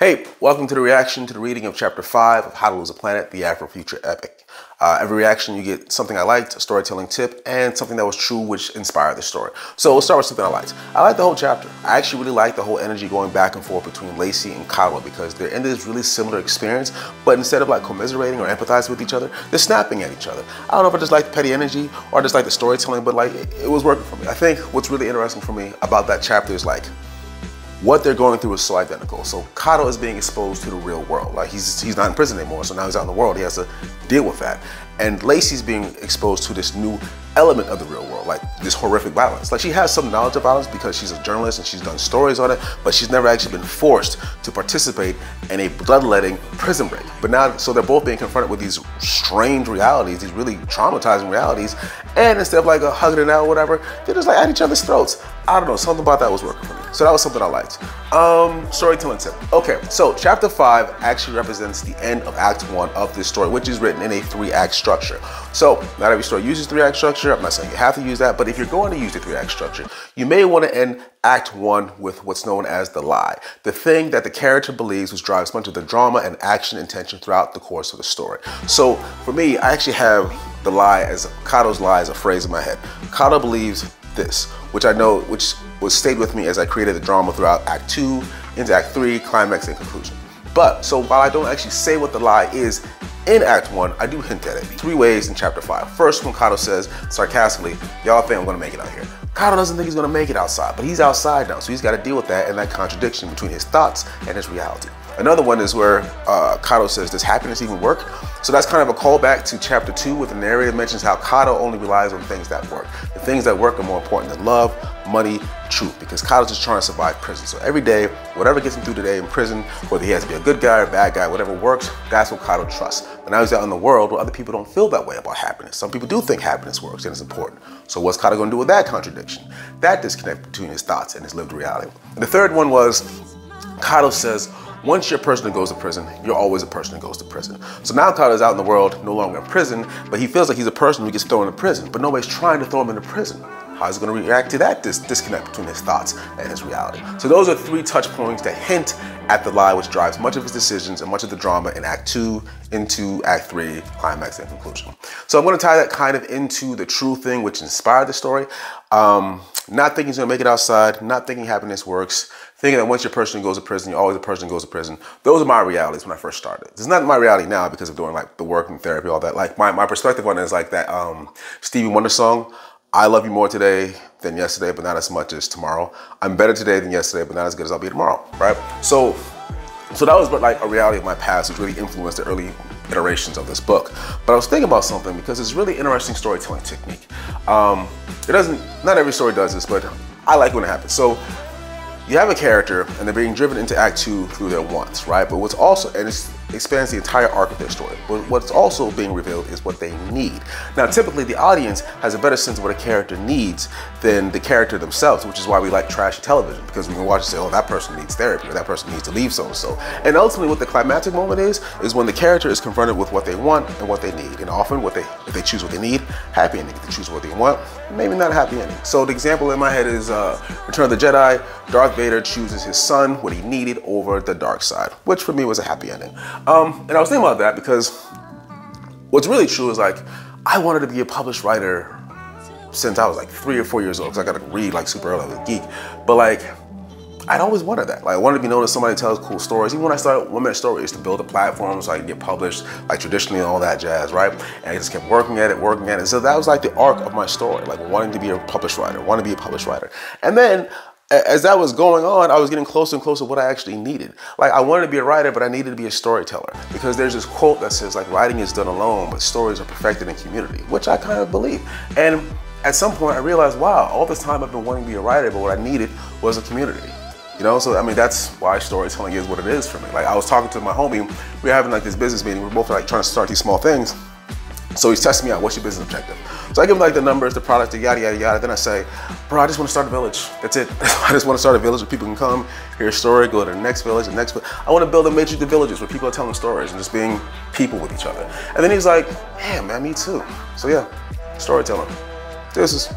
Hey, welcome to the reaction to the reading of Chapter 5 of How to Lose a Planet, the Afro-Future Epic. Every reaction you get something I liked, a storytelling tip, and something that was true which inspired the story. So we'll start with something I liked. I liked the whole chapter. I actually really liked the whole energy going back and forth between Lacey and Kato because they're in this really similar experience, but instead of like commiserating or empathizing with each other, they're snapping at each other. I don't know if I just like the petty energy or I just like the storytelling, but like it was working for me. I think what's really interesting for me about that chapter is like, what they're going through is so identical. So Kato is being exposed to the real world. Like he's not in prison anymore, so now he's out in the world. He has to deal with that. And Lacey's being exposed to this new element of the real world, like this horrific violence. Like she has some knowledge of violence because she's a journalist and she's done stories on it, but she's never actually been forced to participate in a bloodletting prison break. But now, so they're both being confronted with these strange realities, these really traumatizing realities, and instead of like hugging it out or whatever, they're just like at each other's throats. I don't know, something about that was working for me. So that was something I liked. Storytelling tip. Okay, so chapter 5 actually represents the end of Act 1 of this story, which is written in a 3-act structure. So not every story uses 3-act structure. I'm not saying you have to use that, but if you're going to use the 3-act structure, you may want to end Act 1 with what's known as the lie, the thing that the character believes which drives much of the drama and action and tension throughout the course of the story. So for me, I actually have the lie as Kato's lie as a phrase in my head. Kato believes this, which I know, which was stayed with me as I created the drama throughout Act 2, into Act 3, climax, and conclusion. But, so while I don't actually say what the lie is in Act 1, I do hint at it 3 ways in Chapter 5. First, when Kato says, sarcastically, y'all think I'm gonna make it out here. Kato doesn't think he's gonna make it outside, but he's outside now, so he's gotta deal with that and that contradiction between his thoughts and his reality. Another one is where Kato says, does happiness even work? So that's kind of a callback to Chapter 2, where the narrator mentions how Kato only relies on things that work. The things that work are more important than love, money, truth, because Kato's just trying to survive prison. So every day, whatever gets him through the day in prison, whether he has to be a good guy or a bad guy, whatever works, that's what Kato trusts. But now he's out in the world where other people don't feel that way about happiness. Some people do think happiness works and it's important. So what's Kato gonna do with that contradiction? That disconnect between his thoughts and his lived reality. And the third one was, Kato says, once you're a person that goes to prison, you're always a person that goes to prison. So now Kato's out in the world, no longer in prison, but he feels like he's a person who gets thrown into prison, but nobody's trying to throw him into prison. How is he going to react to that disconnect between his thoughts and his reality? So those are 3 touch points that hint at the lie, which drives much of his decisions and much of the drama in Act 2 into Act 3, climax, and conclusion. So I'm going to tie that kind of into the true thing which inspired the story. Not thinking he's going to make it outside, not thinking happiness works, thinking that once you're a person who goes to prison, you're always a person who goes to prison. Those are my realities when I first started. It's not my reality now because of doing like the work and therapy, all that. Like my perspective on it is like that Stevie Wonder song, I love you more today than yesterday, but not as much as tomorrow. I'm better today than yesterday, but not as good as I'll be tomorrow, right? So that was like a reality of my past, which really influenced the early iterations of this book. But I was thinking about something because it's really interesting storytelling technique. Not every story does this, but I like when it happens. So you have a character and they're being driven into Act 2 through their wants, right? But what's also, and it expands the entire arc of their story, but what's also being revealed is what they need. Now, typically the audience has a better sense of what a character needs than the character themselves, which is why we like trashy television, because we can watch and say, oh, that person needs therapy, or that person needs to leave so-and-so. And ultimately what the climactic moment is when the character is confronted with what they want and what they need. And often if they choose what they need, happy ending. If they choose what they want, maybe not a happy ending. So the example in my head is Return of the Jedi. Darth Vader chooses his son, what he needed, over the dark side, which for me was a happy ending. And I was thinking about that because what's really true is like, I wanted to be a published writer since I was like 3 or 4 years old, because I got to read like super early, I was a geek. But like, I'd always wanted that. Like I wanted to be known as somebody who tells cool stories. Even when I started 1 Minute Stories to build a platform so I could get published, like traditionally and all that jazz, right? And I just kept working at it. So that was like the arc of my story, like wanting to be a published writer, And then as that was going on, I was getting closer and closer to what I actually needed. Like I wanted to be a writer, but I needed to be a storyteller, because there's this quote that says like writing is done alone, but stories are perfected in community, which I kind of believe. And at some point I realized, wow, all this time I've been wanting to be a writer, but what I needed was a community. You know, so I mean, that's why storytelling is what it is for me. Like I was talking to my homie, we were having like this business meeting, we're both like trying to start these small things. So he's testing me out, what's your business objective? So I give him like the numbers, the product, the yada, yada, yada. Then I say, bro, I just want to start a village. That's it. I just want to start a village where people can come, hear a story, go to the next village, the next village. I want to build a matrix of villages where people are telling stories and just being people with each other. And then he's like, man, me too. So yeah, storytelling. This is